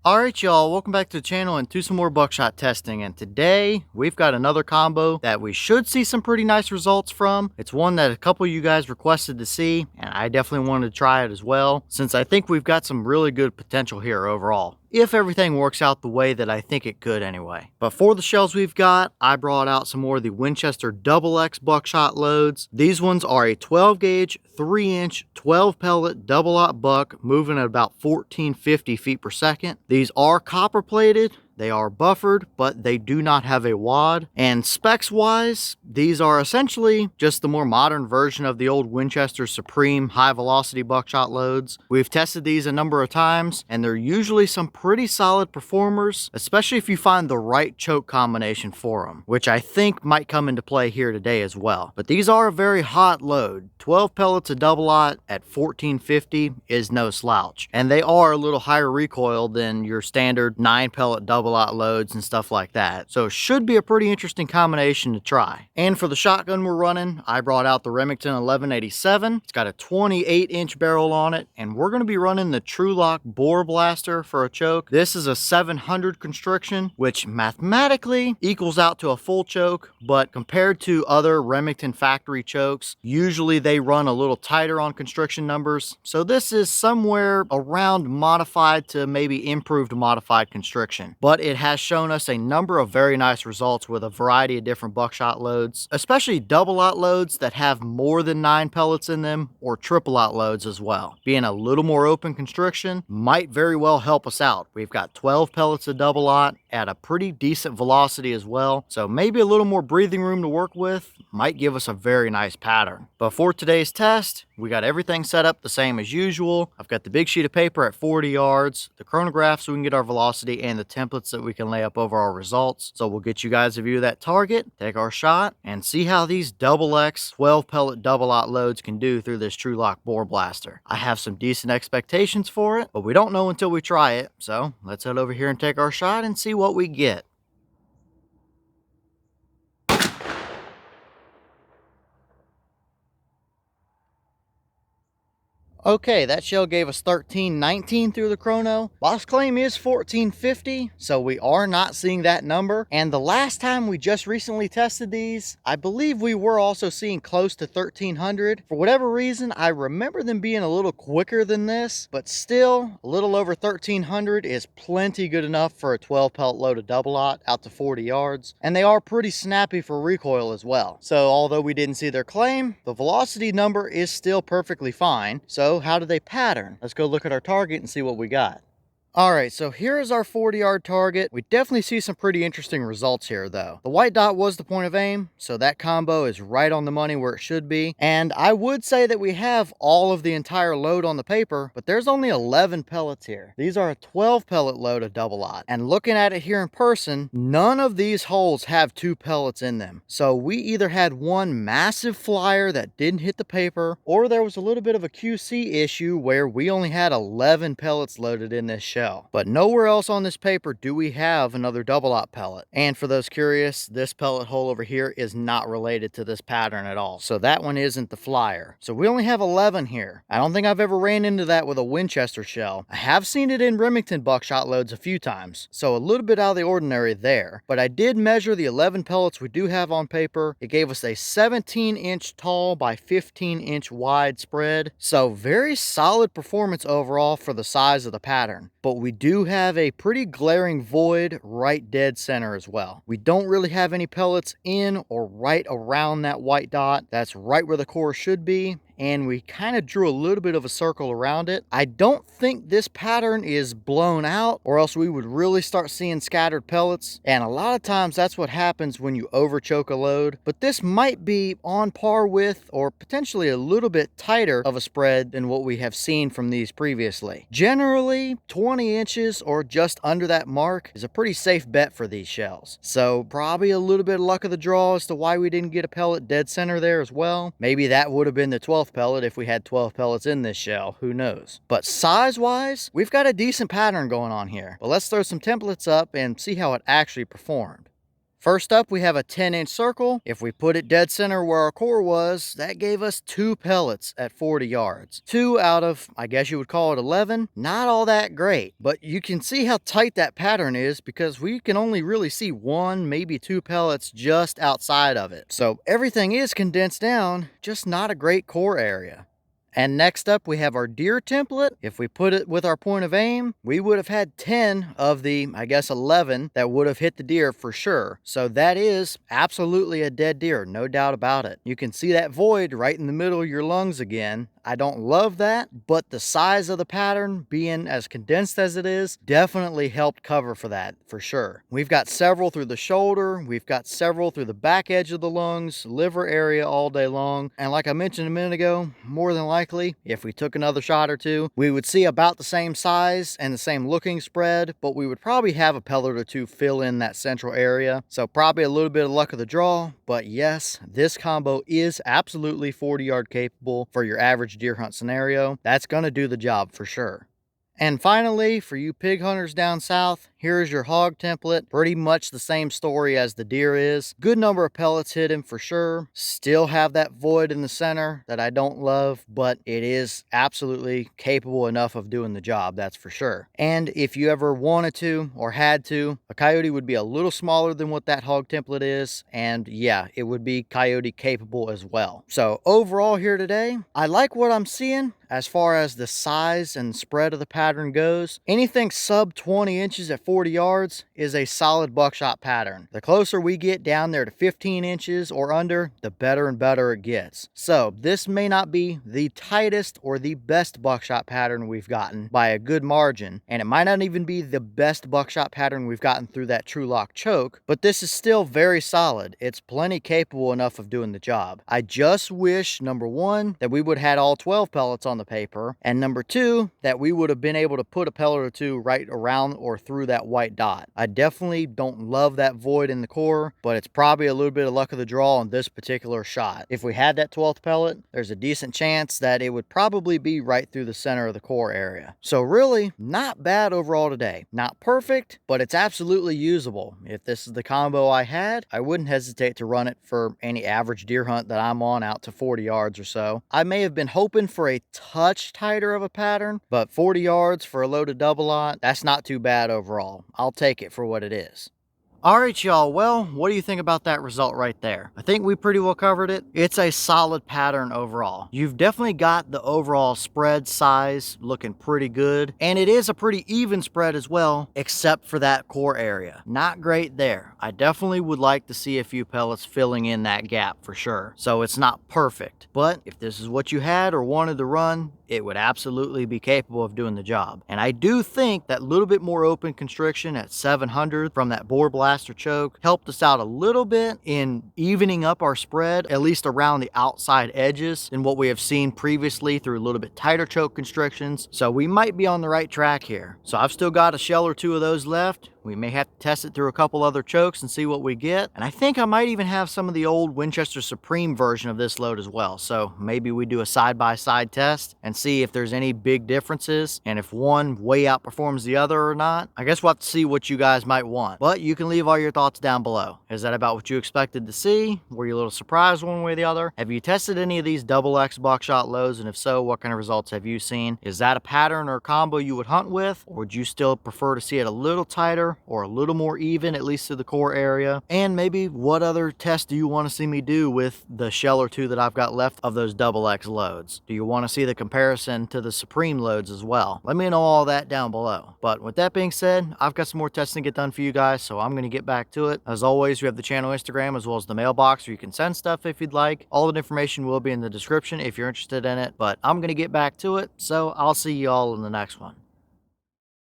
Alright y'all, welcome back to the channel and to some more buckshot testing, and today we've got another combo that we should see some pretty nice results from. It's one that a couple of you guys requested to see, and I definitely wanted to try it as well, since I think we've got some really good potential here overall, if everything works out the way that I think it could anyway. But for the shells we've got, I brought out some more of the Winchester Double X buckshot loads. These ones are a 12 gauge, 3-inch, 12 pellet double-aught buck moving at about 1450 feet per second. These are copper plated. They are buffered, but they do not have a wad. And specs wise, these are essentially just the more modern version of the old Winchester Supreme high velocity buckshot loads. We've tested these a number of times, and they're usually some pretty solid performers, especially if you find the right choke combination for them, which I think might come into play here today as well. But these are a very hot load. 12 pellets of double-aught at 1450 is no slouch, and they are a little higher recoil than your standard 9 pellet double-aught loads and stuff like that, so it should be a pretty interesting combination to try. And for the shotgun we're running, I brought out the Remington 1187. It's got a 28-inch barrel on it, and we're going to be running the Trulock Boar Blaster for a choke. This is a 700 constriction, which mathematically equals out to a full choke, but compared to other Remington factory chokes, usually they run a little tighter on constriction numbers, so this is somewhere around modified to maybe improved modified constriction. But it has shown us a number of very nice results with a variety of different buckshot loads, especially double-aught loads that have more than 9 pellets in them, or triple-aught loads as well. Being a little more open constriction might very well help us out. We've got 12 pellets of double-aught at a pretty decent velocity as well, so maybe a little more breathing room to work with might give us a very nice pattern. But for today's test, we got everything set up the same as usual. I've got the big sheet of paper at 40 yards, the chronograph so we can get our velocity, and the templates that we can lay up over our results. So we'll get you guys a view of that target, take our shot, and see how these double X 12 pellet double-aught loads can do through this Trulock Boar Blaster. I have some decent expectations for it, but we don't know until we try it. So let's head over here and take our shot and see what we get. Okay, that shell gave us 1319 through the chrono. Box claim is 1450, so we are not seeing that number. And the last time we just recently tested these, I believe we were also seeing close to 1300. For whatever reason, I remember them being a little quicker than this, but still, a little over 1300 is plenty good enough for a 12 pellet loaded double-aught out to 40 yards. And they are pretty snappy for recoil as well. So although we didn't see their claim, the velocity number is still perfectly fine. So how do they pattern? Let's go look at our target and see what we got. Alright, so here is our 40-yard target. We definitely see some pretty interesting results here though. The white dot was the point of aim, so that combo is right on the money where it should be. And I would say that we have all of the entire load on the paper, but there's only 11 pellets here. These are a 12 pellet load of double-aught. And looking at it here in person, none of these holes have 2 pellets in them. So we either had one massive flyer that didn't hit the paper, or there was a little bit of a QC issue where we only had 11 pellets loaded in this shell. But nowhere else on this paper do we have another double-aught pellet. And for those curious, this pellet hole over here is not related to this pattern at all. So that one isn't the flyer. So we only have 11 here. I don't think I've ever ran into that with a Winchester shell. I have seen it in Remington buckshot loads a few times, so a little bit out of the ordinary there. But I did measure the 11 pellets we do have on paper. It gave us a 17-inch tall by 15-inch wide spread. So very solid performance overall for the size of the pattern. But we do have a pretty glaring void right dead center as well. We don't really have any pellets in or right around that white dot. That's right where the core should be. And we kind of drew a little bit of a circle around it. I don't think this pattern is blown out, or else we would really start seeing scattered pellets. And a lot of times that's what happens when you overchoke a load. But this might be on par with, or potentially a little bit tighter of a spread than what we have seen from these previously. Generally, 20 inches or just under that mark is a pretty safe bet for these shells. So probably a little bit of luck of the draw as to why we didn't get a pellet dead center there as well. Maybe that would have been the 12th pellet if we had 12 pellets in this shell, who knows. But size wise, we've got a decent pattern going on here. But let's throw some templates up and see how it actually performed. First up, we have a 10-inch circle. If we put it dead center where our core was, that gave us 2 pellets at 40 yards. 2 out of, I guess you would call it 11. Not all that great, but you can see how tight that pattern is because we can only really see 1, maybe 2 pellets just outside of it. So everything is condensed down, just not a great core area. And next up, we have our deer template. If we put it with our point of aim, we would have had 10 of the, I guess, 11 that would have hit the deer for sure. So that is absolutely a dead deer, no doubt about it. You can see that void right in the middle of your lungs again. I don't love that, but the size of the pattern being as condensed as it is definitely helped cover for that, for sure. We've got several through the shoulder, we've got several through the back edge of the lungs, liver area all day long, and like I mentioned a minute ago, more than likely, if we took another shot or two, we would see about the same size and the same looking spread, but we would probably have a pellet or two fill in that central area, so probably a little bit of luck of the draw, but yes, this combo is absolutely 40-yard capable for your average deer hunt scenario. That's gonna do the job for sure. And finally, for you pig hunters down south, here's your hog template. Pretty much the same story as the deer is. Good number of pellets hit him for sure. Still have that void in the center that I don't love, but it is absolutely capable enough of doing the job, that's for sure. And if you ever wanted to or had to, a coyote would be a little smaller than what that hog template is. And yeah, it would be coyote capable as well. So overall here today, I like what I'm seeing as far as the size and spread of the pattern goes. Anything sub 20 inches at 40 yards is a solid buckshot pattern. The closer we get down there to 15 inches or under, the better and better it gets. So this may not be the tightest or the best buckshot pattern we've gotten by a good margin, and it might not even be the best buckshot pattern we've gotten through that Trulock choke, but this is still very solid. It's plenty capable enough of doing the job. I just wish, number one, that we would have had all 12 pellets on the paper, and number two, that we would have been able to put a pellet or two right around or through that white dot. I definitely don't love that void in the core, but it's probably a little bit of luck of the draw on this particular shot. If we had that 12th pellet, there's a decent chance that it would probably be right through the center of the core area. So really, not bad overall today. Not perfect, but it's absolutely usable. If this is the combo I had, I wouldn't hesitate to run it for any average deer hunt that I'm on out to 40 yards or so. I may have been hoping for a touch tighter of a pattern, but 40 yards for a loaded double aught, that's not too bad overall. I'll take it for what it is. Alright y'all, well, what do you think about that result right there? I think we pretty well covered it. It's a solid pattern overall. You've definitely got the overall spread size looking pretty good, and it is a pretty even spread as well, except for that core area. Not great there. I definitely would like to see a few pellets filling in that gap for sure. So it's not perfect, but if this is what you had or wanted to run, it would absolutely be capable of doing the job. And I do think that little bit more open constriction at 700 from that Boar Blaster choke helped us out a little bit in evening up our spread, at least around the outside edges, than what we have seen previously through a little bit tighter choke constrictions. So we might be on the right track here. So I've still got a shell or two of those left. We may have to test it through a couple other chokes and see what we get. And I think I might even have some of the old Winchester Supreme version of this load as well. So maybe we do a side-by-side test and see if there's any big differences and if one way outperforms the other or not. I guess we'll have to see what you guys might want. But you can leave all your thoughts down below. Is that about what you expected to see? Were you a little surprised one way or the other? Have you tested any of these double X buckshot loads? And if so, what kind of results have you seen? Is that a pattern or combo you would hunt with? Or would you still prefer to see it a little tighter or a little more even, at least to the core area? And maybe what other tests do you want to see me do with the shell or two that I've got left of those double X loads? Do you want to see the comparison to the Supreme loads as well? Let me know all that down below. But with that being said, I've got some more testing to get done for you guys, so I'm going to get back to it. As always, we have the channel Instagram as well as the mailbox where you can send stuff if you'd like. All the information will be in the description if you're interested in it, but I'm going to get back to it, so I'll see you all in the next one.